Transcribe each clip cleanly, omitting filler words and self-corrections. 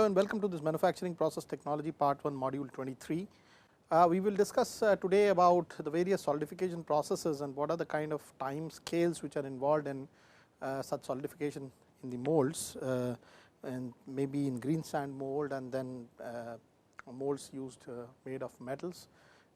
Hello and welcome to this manufacturing process technology part 1 module 23. We will discuss today about the various solidification processes and what are the kind of time scales which are involved in such solidification in the molds, and maybe in green sand mold, and then molds used made of metals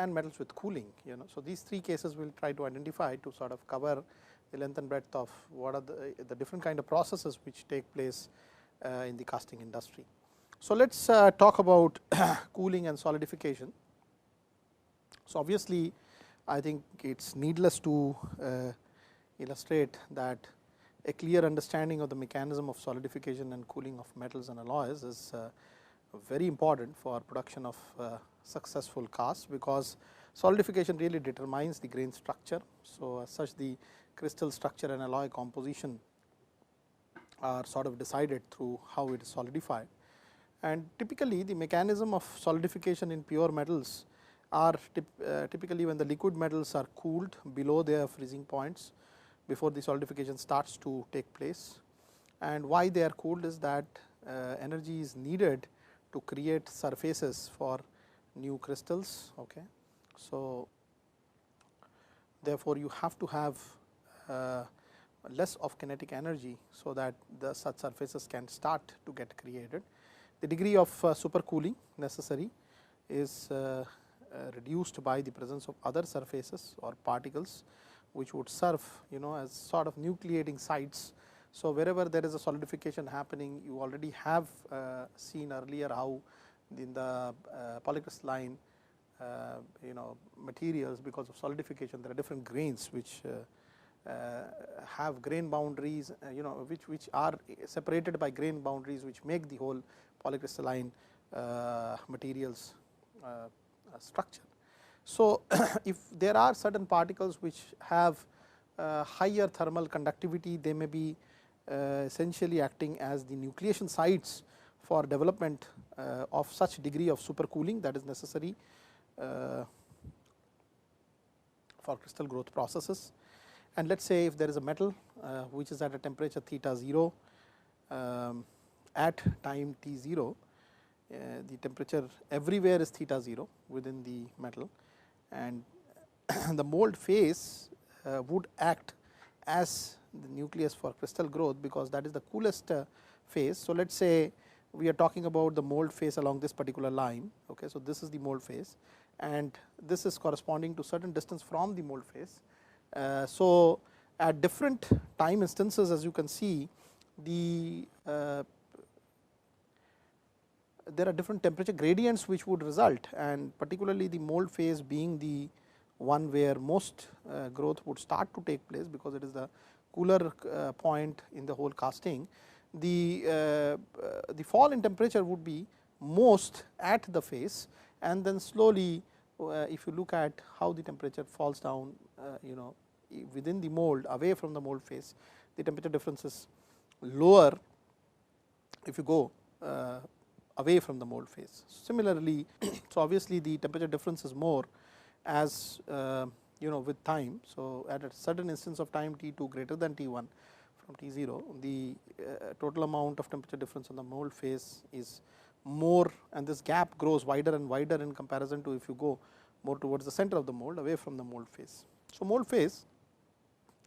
and metals with cooling. So these three cases we will try to identify to sort of cover the length and breadth of what are the different kind of processes which take place in the casting industry. So let us talk about cooling and solidification. So obviously I think it is needless to illustrate that a clear understanding of the mechanism of solidification and cooling of metals and alloys is very important for production of successful casts, because solidification really determines the grain structure. So as such, the crystal structure and alloy composition are sort of decided through how it is solidified, and typically the mechanism of solidification in pure metals are typically when the liquid metals are cooled below their freezing points before the solidification starts to take place. And why they are cooled is that energy is needed to create surfaces for new crystals. Okay. So therefore you have to have less of kinetic energy, so that the such surfaces can start to get created. The degree of supercooling necessary is reduced by the presence of other surfaces or particles which would serve as sort of nucleating sites. So wherever there is a solidification happening, you already have seen earlier how in the polycrystalline materials, because of solidification there are different grains which have grain boundaries, which are separated by grain boundaries, which make the whole polycrystalline materials structure. So if there are certain particles which have higher thermal conductivity, they may be essentially acting as the nucleation sites for development of such degree of supercooling that is necessary for crystal growth processes. And let us say if there is a metal which is at a temperature theta 0 at time t 0, the temperature everywhere is theta 0 within the metal, and the mold phase would act as the nucleus for crystal growth, because that is the coolest phase. So let us say we are talking about the mold phase along this particular line. Okay. So this is the mold phase, and this is corresponding to certain distance from the mold phase. So at different time instances, as you can see, there are different temperature gradients which would result, and particularly the mold phase being the one where most growth would start to take place, because it is the cooler point in the whole casting. The fall in temperature would be most at the phase, and then slowly if you look at how the temperature falls down within the mold away from the mold phase, the temperature difference is lower if you go away from the mold phase. Similarly, so obviously the temperature difference is more as with time. So at a certain instance of time t2 greater than t1 from t0, the total amount of temperature difference on the mold phase is more, and this gap grows wider and wider in comparison to if you go more towards the center of the mold away from the mold phase. So mold phase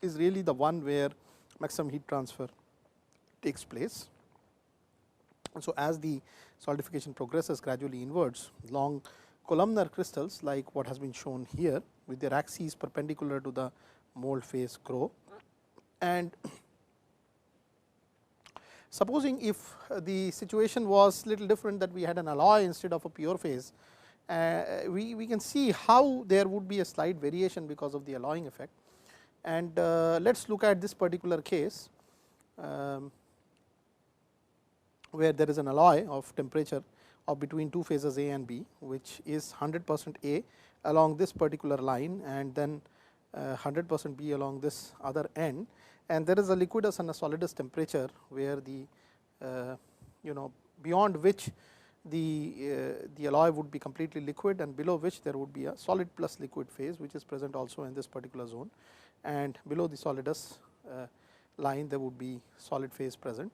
is really the one where maximum heat transfer takes place. And so as the solidification progresses gradually inwards, long columnar crystals like what has been shown here with their axes perpendicular to the mold phase grow. And supposing if the situation was little different, that we had an alloy instead of a pure phase, we can see how there would be a slight variation because of the alloying effect. And let us look at this particular case where there is an alloy of temperature of between two phases A and B, which is 100% A along this particular line, and then 100% B along this other end, and there is a liquidus and a solidus temperature where the beyond which the alloy would be completely liquid, and below which there would be a solid plus liquid phase, which is present also in this particular zone, and below the solidus line there would be solid phase present.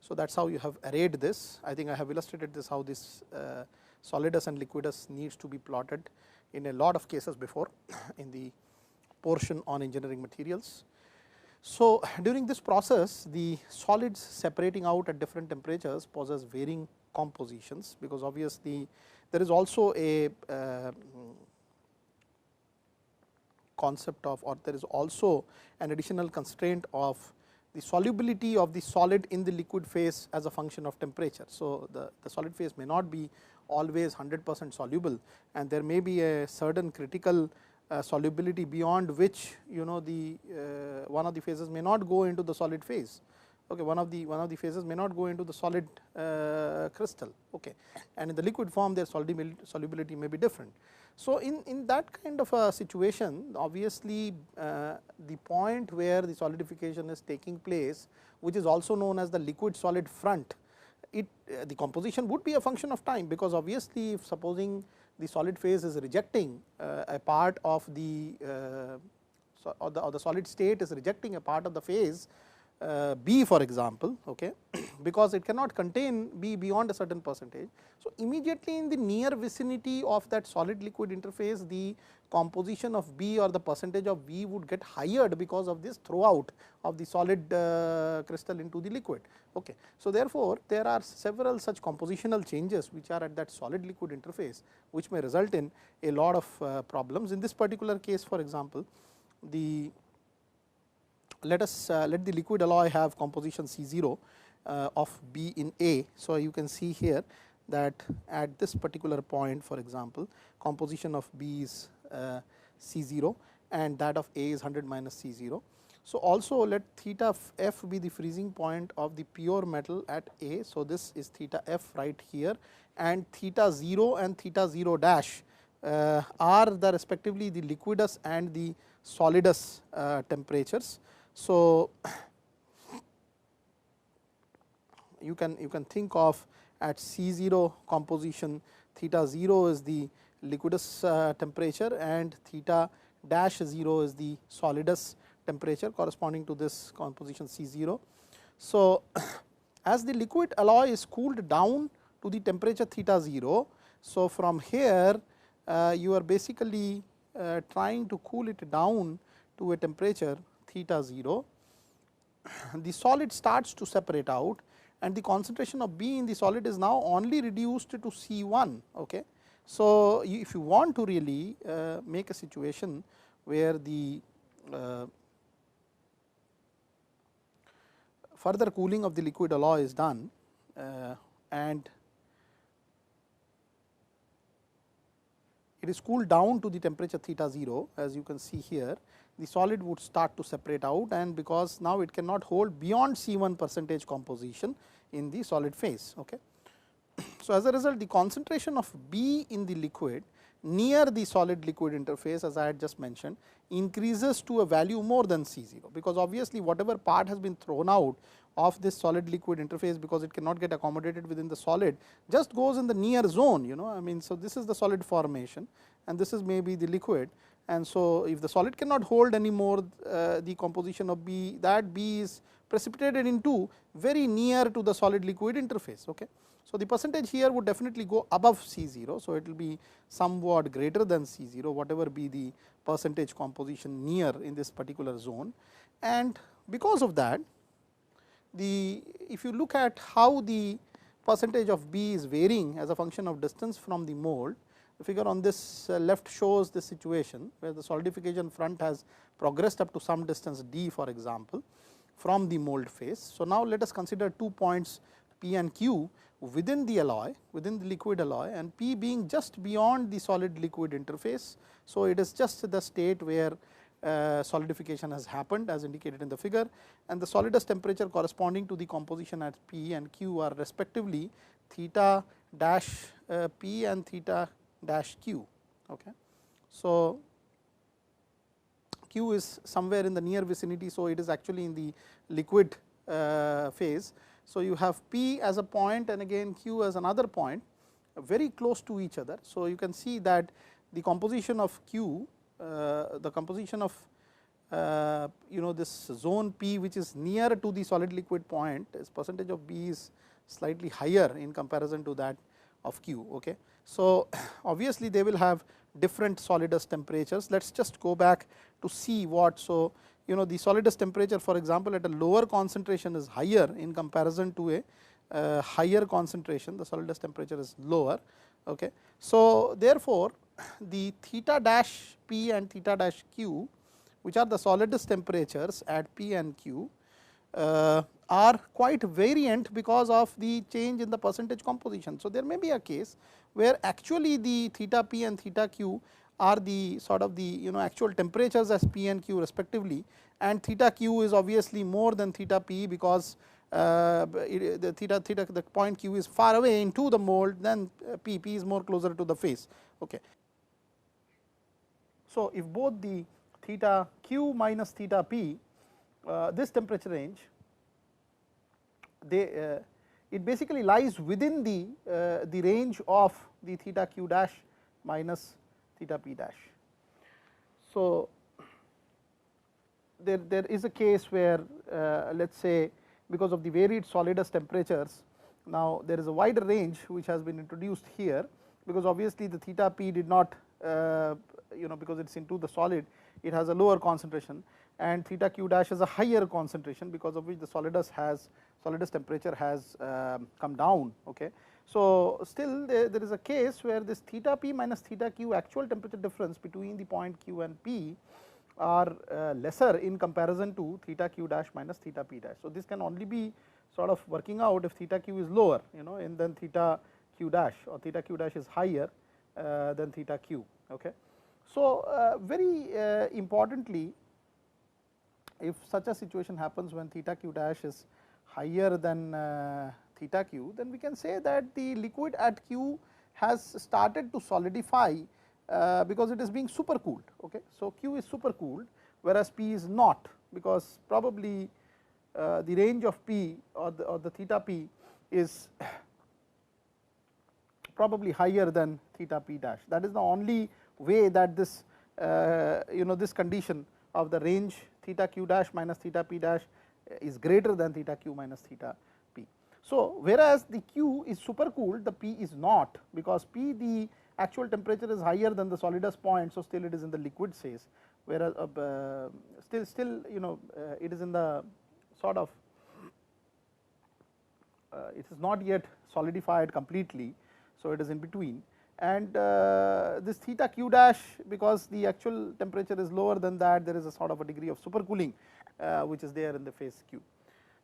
So, that is how you have arrayed this. I think I have illustrated this how this solidus and liquidus needs to be plotted in a lot of cases before in the portion on engineering materials. So, during this process the solids separating out at different temperatures possess varying compositions, because obviously there is also a concept of, or there is also an additional constraint of the solubility of the solid in the liquid phase as a function of temperature. So, the solid phase may not be always 100% soluble, and there may be a certain critical solubility beyond which the one of the phases may not go into the solid phase. Okay, one of the phases may not go into the solid crystal, okay, and in the liquid form their solubility may be different. So, in that kind of a situation, obviously the point where the solidification is taking place, which is also known as the liquid solid front, the composition would be a function of time, because obviously if supposing the solid phase is rejecting a part of the or the solid state is rejecting a part of the phase B, for example, okay, because it cannot contain B beyond a certain percentage. So, immediately in the near vicinity of that solid liquid interface, the composition of B or the percentage of B would get higher because of this throwout of the solid crystal into the liquid. Okay. So, therefore, there are several such compositional changes which are at that solid liquid interface, which may result in a lot of problems. In this particular case, for example, let the liquid alloy have composition C0 of B in A. So, you can see here that at this particular point, for example, composition of B is C0 and that of A is 100 minus C0. So, also let theta f be the freezing point of the pure metal at A. So, this is theta f right here, and theta 0 and theta 0 dash are the respectively the liquidus and the solidus temperatures. So, you can think of at C0 composition, theta 0 is the liquidus temperature and theta dash 0 is the solidus temperature corresponding to this composition C0. So, as the liquid alloy is cooled down to the temperature theta 0, so from here you are basically trying to cool it down to a temperature theta 0, the solid starts to separate out and the concentration of B in the solid is now only reduced to C1. Okay. So, if you want to really make a situation where the further cooling of the liquid alloy is done and it is cooled down to the temperature theta 0, as you can see here, the solid would start to separate out, and because now it cannot hold beyond C1 percentage composition in the solid phase. Okay. So, as a result, the concentration of B in the liquid near the solid liquid interface, as I had just mentioned, increases to a value more than C0, because obviously whatever part has been thrown out of this solid liquid interface, because it cannot get accommodated within the solid, just goes in the near zone, I mean. So, this is the solid formation and this is maybe the liquid, and so if the solid cannot hold anymore the composition of B, that B is precipitated into very near to the solid liquid interface. Okay. So, the percentage here would definitely go above C0. So, it will be somewhat greater than C0, whatever be the percentage composition near in this particular zone, and because of that, if you look at how the percentage of B is varying as a function of distance from the mold, the figure on this left shows the situation where the solidification front has progressed up to some distance d, for example, from the mold phase. So, now let us consider 2 points P and Q within the alloy, within the liquid alloy, and P being just beyond the solid liquid interface. So, it is just the state where solidification has happened as indicated in the figure, and the solidus temperature corresponding to the composition at P and Q are respectively theta dash P and theta dash Q. Okay. So, Q is somewhere in the near vicinity. So, it is actually in the liquid phase. So, you have P as a point and again Q as another point very close to each other. So, you can see that the composition of Q, the composition of this zone P which is near to the solid liquid point, its percentage of B is slightly higher in comparison to that of Q. Okay. So, obviously, they will have different solidus temperatures. Let us just go back to see what. So, the solidus temperature, for example, at a lower concentration is higher in comparison to a higher concentration, the solidus temperature is lower. Okay. So, therefore, the theta dash P and theta dash Q, which are the solidus temperatures at P and Q, are quite variant because of the change in the percentage composition. So, there may be a case where actually the theta P and theta Q are the sort of the actual temperatures as P and Q respectively, and theta Q is obviously more than theta P because the point Q is far away into the mold than P is more closer to the face. Okay. So, if both the theta Q minus theta P, this temperature range, it basically lies within the range of the theta Q dash minus theta P dash. So, there is a case where let us say because of the varied solidus temperatures, now there is a wider range which has been introduced here, because obviously the theta P did not because it is into the solid, it has a lower concentration, and theta Q dash has a higher concentration, because of which the solidus temperature has come down. Okay. So, still there is a case where this theta P minus theta Q actual temperature difference between the point Q and P are lesser in comparison to theta Q dash minus theta P dash. So, this can only be sort of working out if theta Q is lower, and then theta Q dash, or theta Q dash is higher than theta Q. Okay. So, very importantly, if such a situation happens when theta Q dash is higher than theta Q, then we can say that the liquid at Q has started to solidify because it is being supercooled. Okay. So, Q is supercooled, whereas P is not, because probably the range of P or the theta P is probably higher than theta P dash. That is the only way that this this condition of the range theta Q dash minus theta P dash is greater than theta Q minus theta P. So, whereas the Q is supercooled, the P is not, because P the actual temperature is higher than the solidus point. So, still it is in the liquid phase, whereas still it is in the sort of it is not yet solidified completely. So, it is in between, and this theta Q dash, because the actual temperature is lower than that, there is a sort of a degree of supercooling which is there in the phase Q.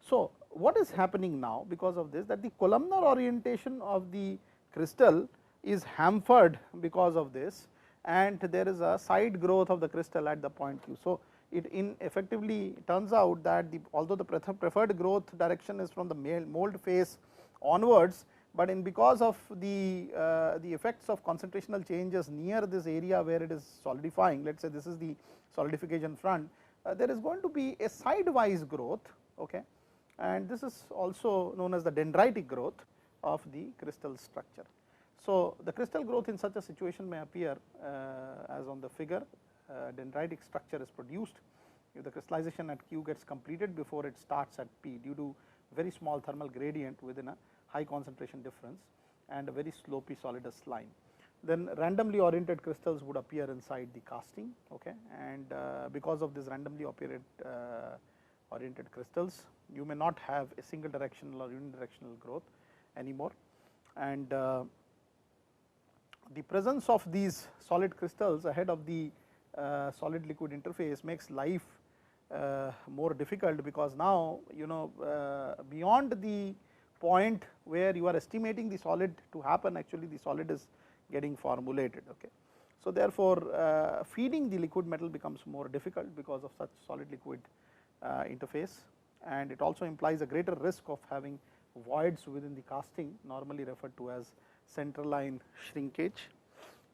So, what is happening now because of this, that the columnar orientation of the crystal is hampered because of this, and there is a side growth of the crystal at the point Q. So, it effectively turns out that although the preferred growth direction is from the mold phase onwards, but because of the effects of concentrational changes near this area where it is solidifying, let us say this is the solidification front, there is going to be a sidewise growth. Okay. And this is also known as the dendritic growth of the crystal structure. So, the crystal growth in such a situation may appear as on the figure. Dendritic structure is produced if the crystallization at Q gets completed before it starts at P, due to very small thermal gradient within a high concentration difference and a very slopy solidus line. Then randomly oriented crystals would appear inside the casting. Okay. And because of this randomly oriented crystals, you may not have a single directional or unidirectional growth anymore, and the presence of these solid crystals ahead of the solid liquid interface makes life more difficult, because now beyond the point where you are estimating the solid to happen, actually the solid is getting formulated. Okay. So, therefore, feeding the liquid metal becomes more difficult because of such solid liquid interface, and it also implies a greater risk of having voids within the casting, normally referred to as central line shrinkage.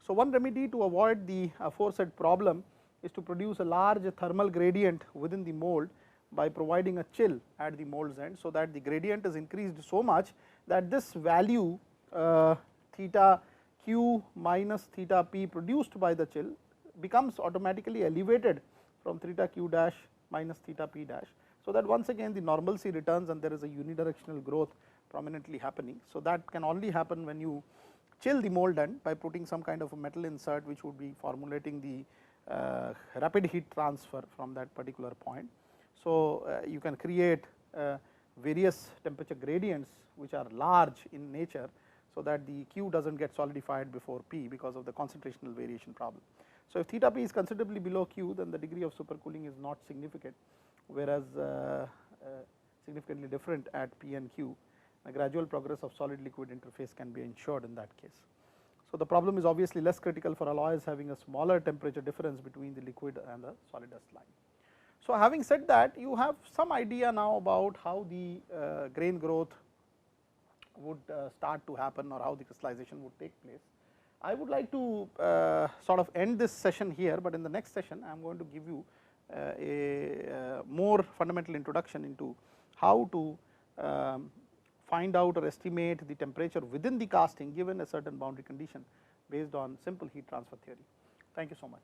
So, one remedy to avoid the aforesaid problem is to produce a large thermal gradient within the mold by providing a chill at the mold's end, so that the gradient is increased so much that this value theta Q minus theta P produced by the chill becomes automatically elevated from theta q dash minus theta p dash. So, that once again the normalcy returns and there is a unidirectional growth prominently happening. So, that can only happen when you chill the mold end by putting some kind of a metal insert which would be formulating the rapid heat transfer from that particular point. So, you can create various temperature gradients which are large in nature, so that the Q does not get solidified before P because of the concentrational variation problem. So, if theta P is considerably below Q, then the degree of supercooling is not significant, whereas significantly different at P and Q. A gradual progress of solid liquid interface can be ensured in that case. So, the problem is obviously less critical for alloys having a smaller temperature difference between the liquid and the solid dust line. So, having said that, you have some idea now about how the grain growth would start to happen or how the crystallization would take place. I would like to sort of end this session here, but in the next session I am going to give you a more fundamental introduction into how to find out or estimate the temperature within the casting given a certain boundary condition based on simple heat transfer theory. Thank you so much.